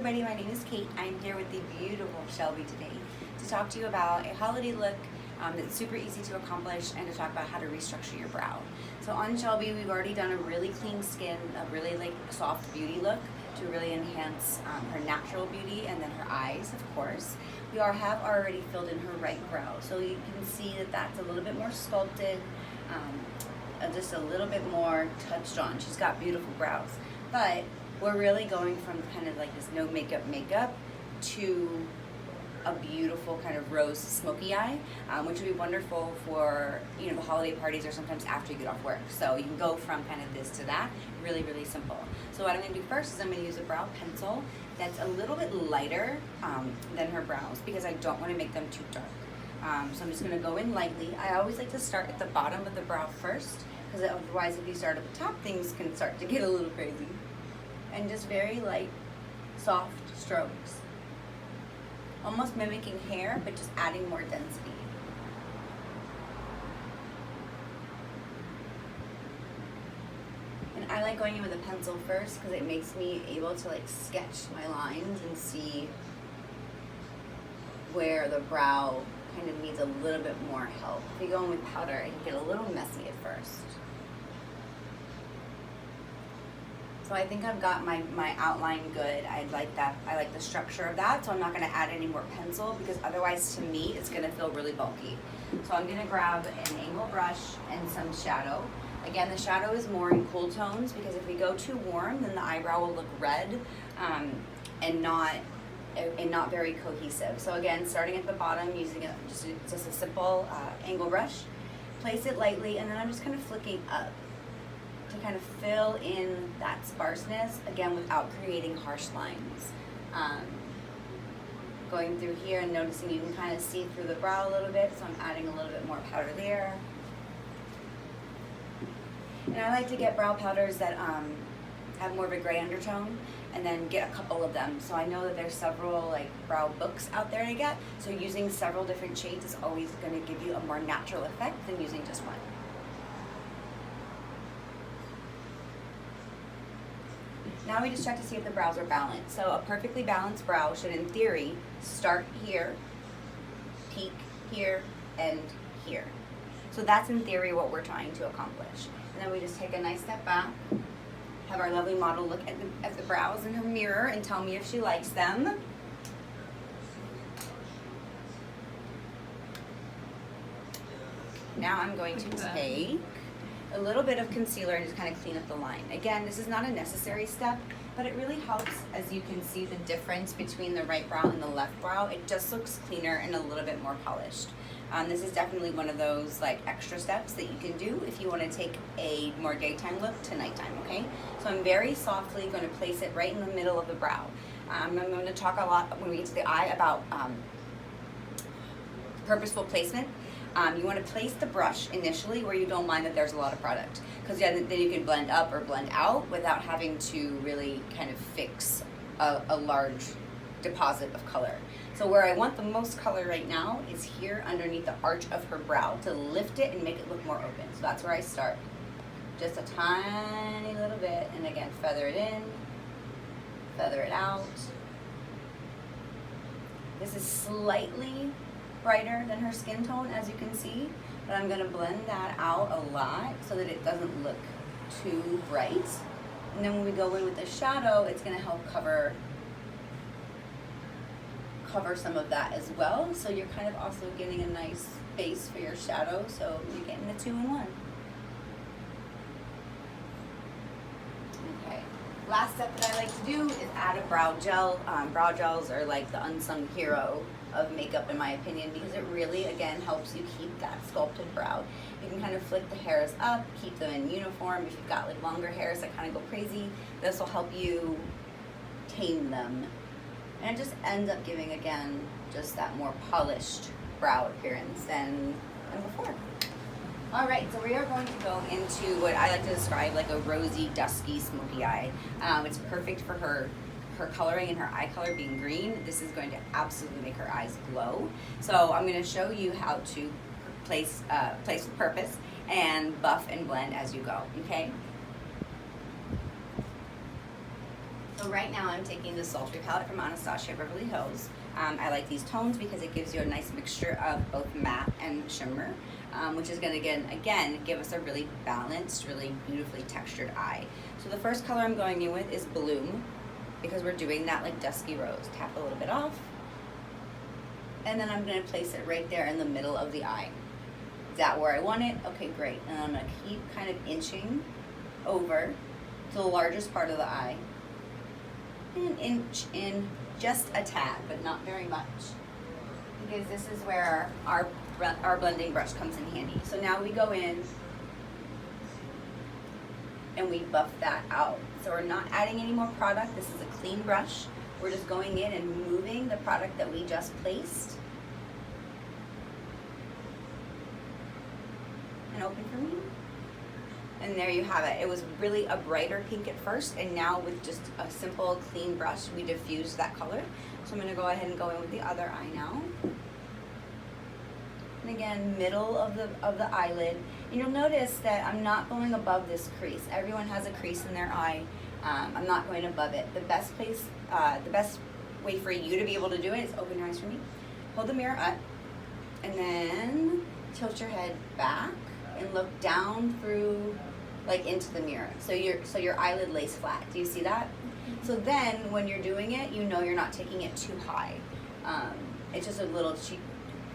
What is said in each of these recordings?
everybody, my name is Kate. I'm here with the beautiful Shelby today to talk to you about a holiday look that's super easy to accomplish and to talk about how to restructure your brow. So on Shelby, we've already done a really clean skin, a really soft beauty look to really enhance her natural beauty, and then her eyes, of course. We have already filled in her right brow, so you can see that that's a little bit more sculpted, just a little bit more touched on. She's got beautiful brows, but we're really going from kind of like this no makeup to a beautiful kind of rose smoky eye, which would be wonderful for, you know, the holiday parties or sometimes after you get off work. So you can go from kind of this to that, really, really simple. So what I'm gonna do first is I'm gonna use a brow pencil that's a little bit lighter than her brows because I don't wanna make them too dark. So I'm just gonna go in lightly. I always like to start at the bottom of the brow first, because otherwise if you start at the top, things can start to get a little crazy. And just very light, soft strokes. Almost mimicking hair, but just adding more density. And I like going in with a pencil first because it makes me able to like sketch my lines and see where the brow kind of needs a little bit more help. If you go in with powder, it can get a little messy at first. So I think I've got my outline good. I like that. I like the structure of that, so I'm not gonna add any more pencil because otherwise to me it's gonna feel really bulky. So I'm gonna grab an angle brush and some shadow. Again, the shadow is more in cool tones because if we go too warm, then the eyebrow will look red and not very cohesive. So again, starting at the bottom, using just a simple angle brush, place it lightly, and then I'm just kind of flicking up to kind of fill in that sparseness, again, without creating harsh lines. Going through here and noticing you can kind of see through the brow a little bit, so I'm adding a little bit more powder there. And I like to get brow powders that have more of a gray undertone, and then get a couple of them. So I know that there's several like brow books out there to get, so using several different shades is always going to give you a more natural effect than using just one. Now we just check to see if the brows are balanced. So a perfectly balanced brow should, in theory, start here, peak here, and here. So that's in theory what we're trying to accomplish. And then we just take a nice step back, have our lovely model look at the brows in her mirror and tell me if she likes them. Now I'm going to take a little bit of concealer and just kind of clean up the line. Again, this is not a necessary step, but it really helps as you can see the difference between the right brow and the left brow. It just looks cleaner and a little bit more polished. This is definitely one of those like extra steps that you can do if you want to take a more daytime look to nighttime, okay? So I'm very softly going to place it right in the middle of the brow. I'm going to talk a lot when we get to the eye about purposeful placement. You want to place the brush initially where you don't mind that there's a lot of product, because then you can blend up or blend out without having to really kind of fix a large deposit of color. So where I want the most color right now is here underneath the arch of her brow to lift it and make it look more open. So that's where I start. Just a tiny little bit, and again, feather it in, feather it out. This is slightly brighter than her skin tone, as you can see, but I'm going to blend that out a lot so that it doesn't look too bright. And then when we go in with the shadow, it's going to help cover some of that as well. So you're kind of also getting a nice base for your shadow, so you're getting the 2-in-1. Okay. Last step that I like to do is add a brow gel. Brow gels are like the unsung hero of makeup in my opinion, because it really again helps you keep that sculpted brow. You can kind of flick the hairs up, keep them in uniform. If you've got like longer hairs that kind of go crazy, this will help you tame them, and it just ends up giving again just that more polished brow appearance than before. All right, so we are going to go into what I like to describe like a rosy, dusky, smoky eye. It's perfect for her coloring and her eye color being green. This is going to absolutely make her eyes glow. So I'm going to show you how to place with purpose and buff and blend as you go, okay? So So right now I'm taking the Sultry palette from Anastasia Beverly Hills. I like these tones because it gives you a nice mixture of both matte and shimmer, which is going to again give us a really balanced, really beautifully textured eye. So the first color I'm going in with is Bloom, because we're doing that like dusky rose. Tap a little bit off, and then I'm going to place it right there in the middle of the eye. Is that where I want it? Okay, great. And I'm going to keep kind of inching over to the largest part of the eye, and inch in just a tad, but not very much, because this is where our blending brush comes in handy. So now we go in and we buff that out. So we're not adding any more product. This is a clean brush. We're just going in and moving the product that we just placed. And open for me. And there you have it. It was really a brighter pink at first, and now with just a simple clean brush, we diffused that color. So I'm going to go ahead and go in with the other eye now. And again, middle of the eyelid. And you'll notice that I'm not going above this crease. Everyone has a crease in their eye. I'm not going above it. The best way for you to be able to do it is open your eyes for me. Hold the mirror up, and then tilt your head back and look down through, like into the mirror. So your eyelid lays flat. Do you see that? So then when you're doing it, you know you're not taking it too high. It's just a little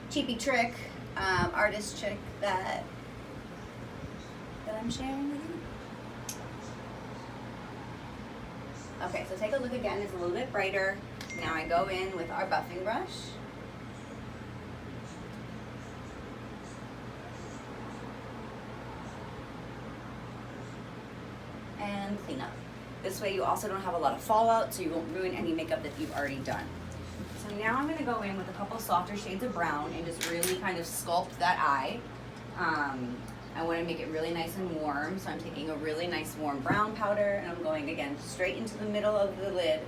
cheapy trick, artist trick that I'm sharing with you. Okay, so take a look again. It's a little bit brighter. Now I go in with our buffing brush. And clean up. This way you also don't have a lot of fallout, so you won't ruin any makeup that you've already done. So now I'm going to go in with a couple softer shades of brown and just really kind of sculpt that eye. I want to make it really nice and warm, so I'm taking a really nice warm brown powder, and I'm going again straight into the middle of the lid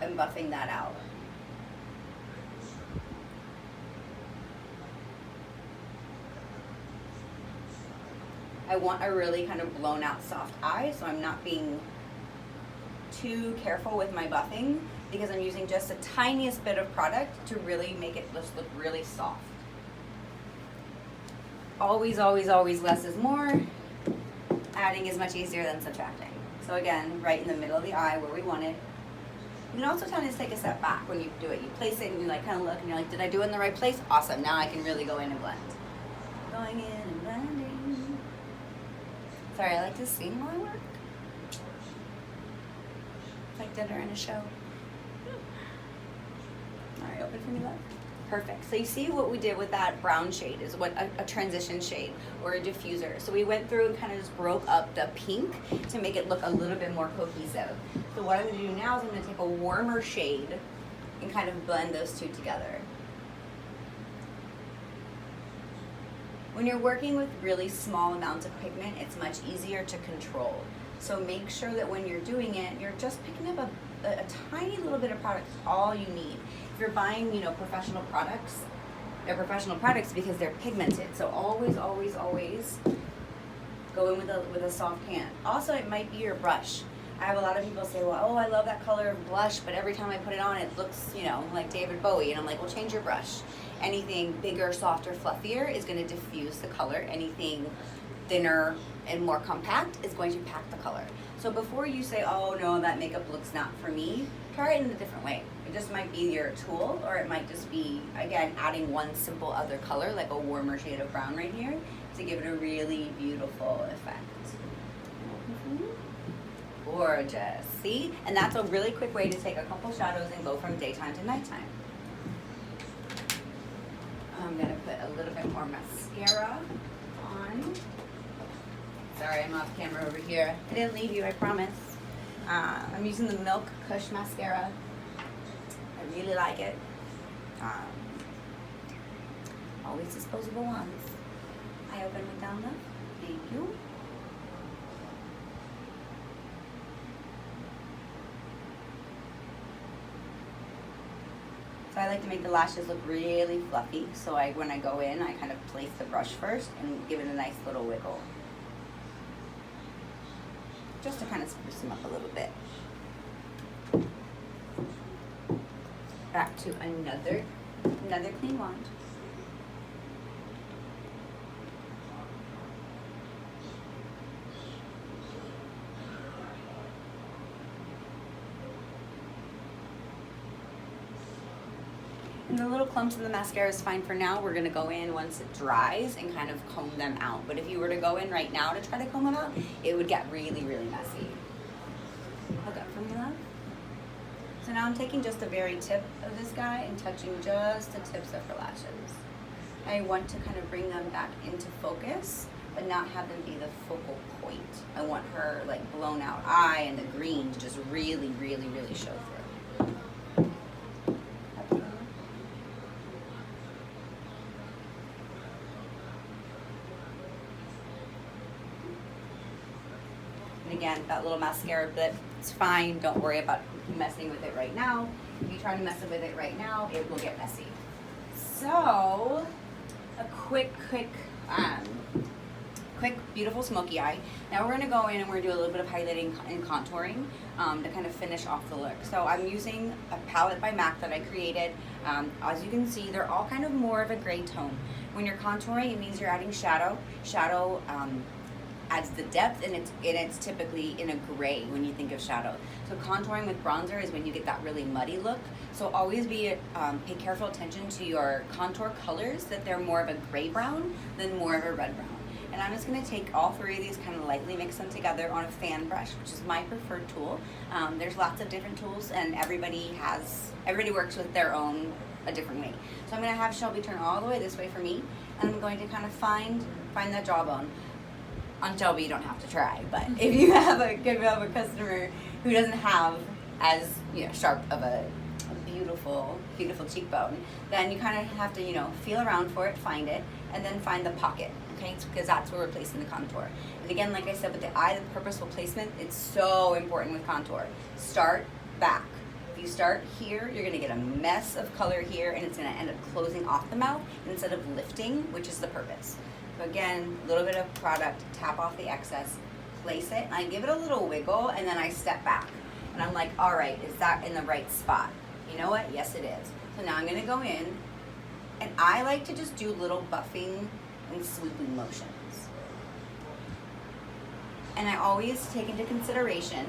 and buffing that out. I want a really kind of blown out soft eye, so I'm not being too careful with my buffing, because I'm using just the tiniest bit of product to really make it just look really soft. Always, always, always less is more. Adding is much easier than subtracting. So again, right in the middle of the eye where we want it. You can also kind of take a step back when you do it. You place it and you like kind of look and you're like, did I do it in the right place? Awesome, now I can really go in and blend. Going in and blending. Sorry, I like to sing while I work. Like dinner and a show. All right, open for me, love. Perfect. So you see what we did with that brown shade is what a transition shade or a diffuser. So we went through and kind of just broke up the pink to make it look a little bit more cohesive. So what I'm going to do now is I'm going to take a warmer shade and kind of blend those two together. When you're working with really small amounts of pigment, it's much easier to control. So make sure that when you're doing it, you're just picking up a tiny little bit of product, all you need. If you're buying, professional products, they're professional products because they're pigmented. So always, always, always go in with a soft hand. Also, it might be your brush. I have a lot of people say, well, oh, I love that color of blush, but every time I put it on, it looks, like David Bowie. And I'm like, well, change your brush. Anything bigger, softer, fluffier is going to diffuse the color. Anything thinner and more compact is going to pack the color. So before you say, oh no, that makeup looks not for me, try it in a different way. It just might be your tool, or it might just be, again, adding one simple other color, like a warmer shade of brown right here, to give it a really beautiful effect. Gorgeous, see? And that's a really quick way to take a couple shadows and go from daytime to nighttime. I'm gonna put a little bit more mascara on. Sorry, I'm off camera over here. I didn't leave you, I promise. I'm using the Milk Kush mascara. I really like it. Always disposable ones. I open with down love. Thank you. So I like to make the lashes look really fluffy. So when I go in, I kind of place the brush first and give it a nice little wiggle. Just to kind of spruce them up a little bit. back to another clean wand. And the little clumps in the mascara is fine for now. We're gonna go in once it dries and kind of comb them out. But if you were to go in right now to try to comb them out, it would get really, really messy. Look up for me, love. So now I'm taking just the very tip of this guy and touching just the tips of her lashes. I want to kind of bring them back into focus, but not have them be the focal point. I want her like blown out eye and the green to just really, really, really show through. And again, that little mascara blip, it's fine. Don't worry about messing with it right now. If you try to mess with it right now, it will get messy. So, a quick, beautiful smoky eye. Now we're gonna go in and we're gonna do a little bit of highlighting and contouring to kind of finish off the look. So I'm using a palette by MAC that I created. As you can see, they're all kind of more of a gray tone. When you're contouring, it means you're adding shadow. Shadow adds the depth, and it's typically in a gray when you think of shadow. So contouring with bronzer is when you get that really muddy look. So always pay careful attention to your contour colors, that they're more of a gray brown than more of a red brown. And I'm just going to take all three of these, kind of lightly mix them together on a fan brush, which is my preferred tool. There's lots of different tools, and everybody works with their own a different way. So I'm going to have Shelby turn all the way this way for me, and I'm going to kind of find that jawbone. On Shelby, you don't have to try, but if you have a customer who doesn't have as sharp of a beautiful cheekbone, then you kind of have to feel around for it, find it, and then find the pocket. Okay, because that's where we're placing the contour. And again, like I said, with the eye, the purposeful placement, it's so important with contour. Start back. If you start here, you're gonna get a mess of color here, and it's gonna end up closing off the mouth instead of lifting, which is the purpose. So again, a little bit of product, tap off the excess, place it, and I give it a little wiggle, and then I step back. And I'm like, all right, is that in the right spot? You know what? Yes, it is. So now I'm gonna go in, and I like to just do little buffing and sweeping motions. And I always take into consideration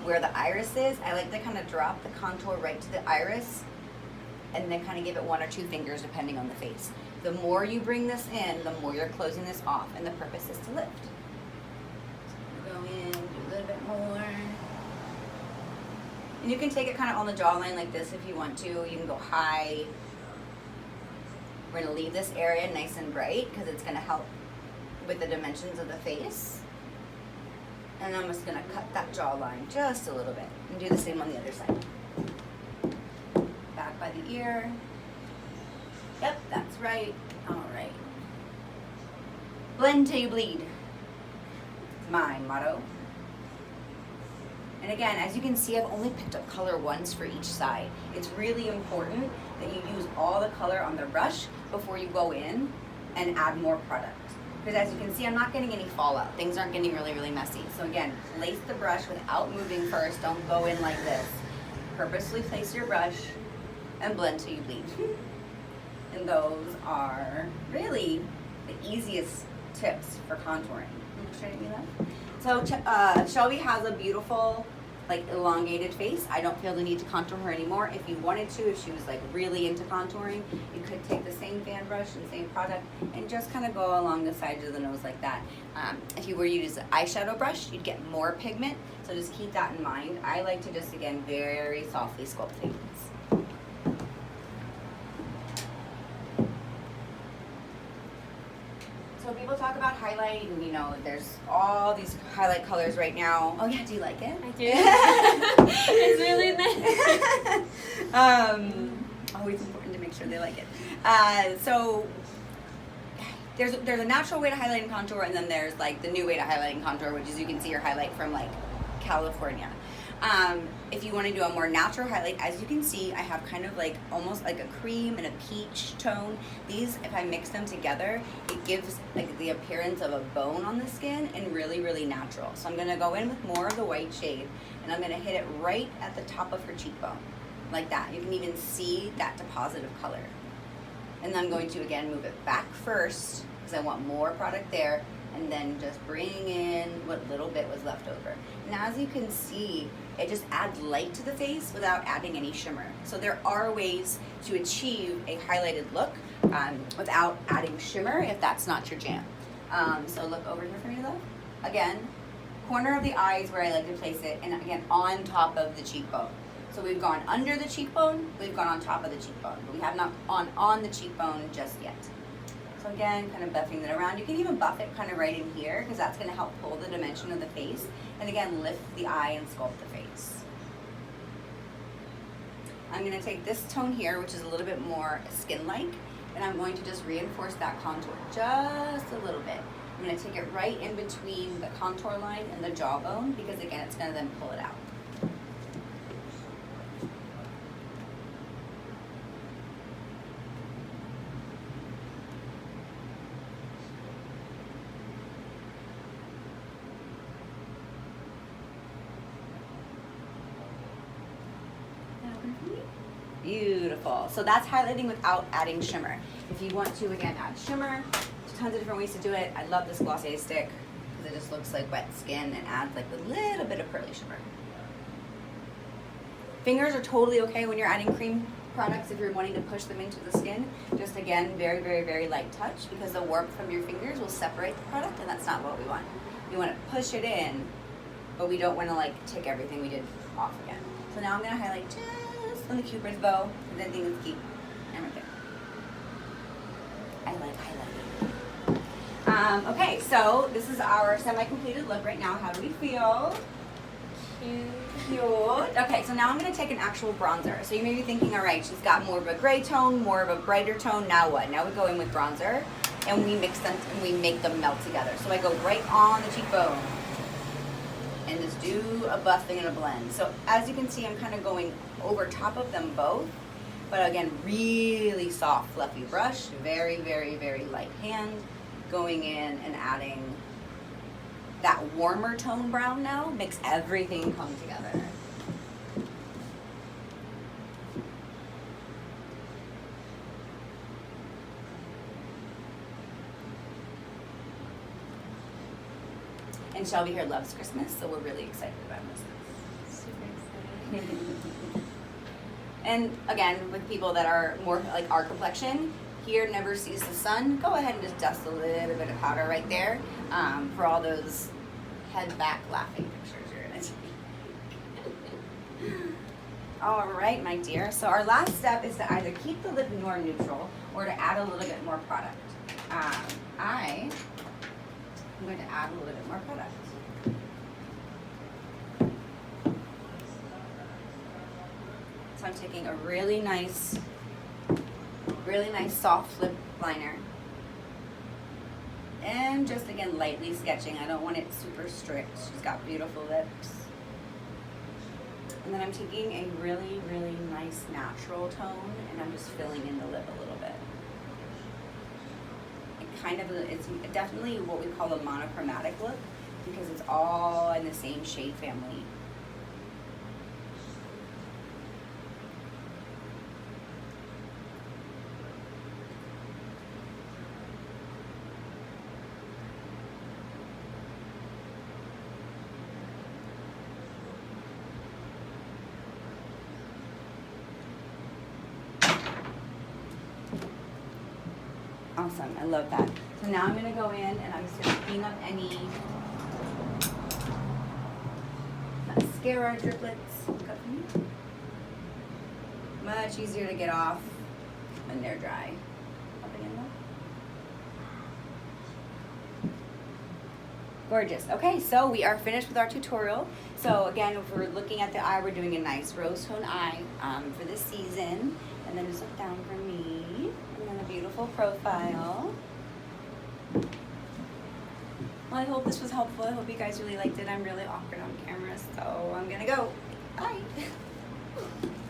where the iris is. I like to kind of drop the contour right to the iris, and then kind of give it 1 or 2 fingers depending on the face. The more you bring this in, the more you're closing this off, and the purpose is to lift. So go in, do a little bit more. And you can take it kind of on the jawline like this if you want to. You can go high. We're gonna leave this area nice and bright because it's gonna help with the dimensions of the face. And I'm just gonna cut that jawline just a little bit and do the same on the other side. Back by the ear. Yep, that's right. All right. Blend till you bleed. It's my motto. And again, as you can see, I've only picked up color once for each side. It's really important that you use all the color on the brush before you go in and add more product. Because as you can see, I'm not getting any fallout. Things aren't getting really, really messy. So again, place the brush without moving first. Don't go in like this. Purposely place your brush and blend till you bleed. And those are really the easiest tips for contouring. So Shelby has a beautiful, like, elongated face. I don't feel the need to contour her anymore. If you wanted to, if she was like really into contouring, you could take the same fan brush and same product and just kind of go along the sides of the nose like that. If you were to use an eyeshadow brush, you'd get more pigment. So just keep that in mind. I like to just, again, very softly sculpt things. So people talk about highlight, and there's all these highlight colors right now. Oh yeah, do you like it? I do. It's really nice. Always important to make sure they like it. So there's a natural way to highlight and contour, and then there's like the new way to highlight and contour, which is you can see your highlight from like California. If you want to do a more natural highlight, as you can see, I have kind of like almost like a cream and a peach tone. These, if I mix them together, it gives like the appearance of a bone on the skin and really, really natural. So I'm going to go in with more of the white shade, and I'm going to hit it right at the top of her cheekbone. like that. You can even see that deposit of color. And then I'm going to, again, move it back first because I want more product there, and then just bring in what little bit was left over. Now, as you can see, it just adds light to the face without adding any shimmer. So there are ways to achieve a highlighted look without adding shimmer if that's not your jam. So look over here for me, love. Again, corner of the eye is where I like to place it, and again, on top of the cheekbone. So we've gone under the cheekbone, we've gone on top of the cheekbone, but we have not on the cheekbone just yet. So again, kind of buffing it around. You can even buff it kind of right in here because that's going to help pull the dimension of the face. And again, lift the eye and sculpt the face. I'm going to take this tone here, which is a little bit more skin-like, and I'm going to just reinforce that contour just a little bit. I'm going to take it right in between the contour line and the jawbone because again, it's going to then pull it out. Beautiful. So that's highlighting without adding shimmer. If you want to, again, add shimmer, there's tons of different ways to do it. I love this Glossier stick because it just looks like wet skin and adds like a little bit of pearly shimmer. Fingers are totally okay when you're adding cream products if you're wanting to push them into the skin. Just again, very, very, very light touch because the warmth from your fingers will separate the product, and that's not what we want. We want to push it in, but we don't want to like take everything we did off again. So now I'm going to highlight just on the Cupid's bow, and then things keep, and right there. I like highlighting. Okay, so this is our semi-completed look right now. How do we feel? Cute. Okay, so now I'm going to take an actual bronzer. So you may be thinking, all right, she's got more of a gray tone, more of a brighter tone. Now what? Now we go in with bronzer, and we mix them, and we make them melt together. So I go right on the cheekbone, and just do a buffing and a blend. So as you can see, I'm kind of going over top of them both, but again, really soft, fluffy brush, very, very, very light hand, going in and adding that warmer tone brown now, makes everything come together. And Shelby here loves Christmas, so we're really excited about Christmas. Super excited. And again, with people that are more like our complexion, here never sees the sun, go ahead and just dust a little bit of powder right there for all those head back laughing pictures you're gonna take. All right, my dear. So our last step is to either keep the lip more neutral or to add a little bit more product. I'm going to add a little bit more product. So I'm taking a really nice soft lip liner. And just again, lightly sketching. I don't want it super strict. She's got beautiful lips. And then I'm taking a really, really nice natural tone and I'm just filling in the lip a little bit. It's definitely what we call a monochromatic look because it's all in the same shade family. Awesome, I love that. So now I'm going to go in and I'm just going to clean up any mascara driplets. Much easier to get off when they're dry. Up again, though. Gorgeous. Okay, so we are finished with our tutorial. So again, if we're looking at the eye, we're doing a nice rose tone eye for this season. And then just look down for me. And then a beautiful profile. Well, I hope this was helpful. I hope you guys really liked it. I'm really awkward on camera, so I'm gonna go. Bye.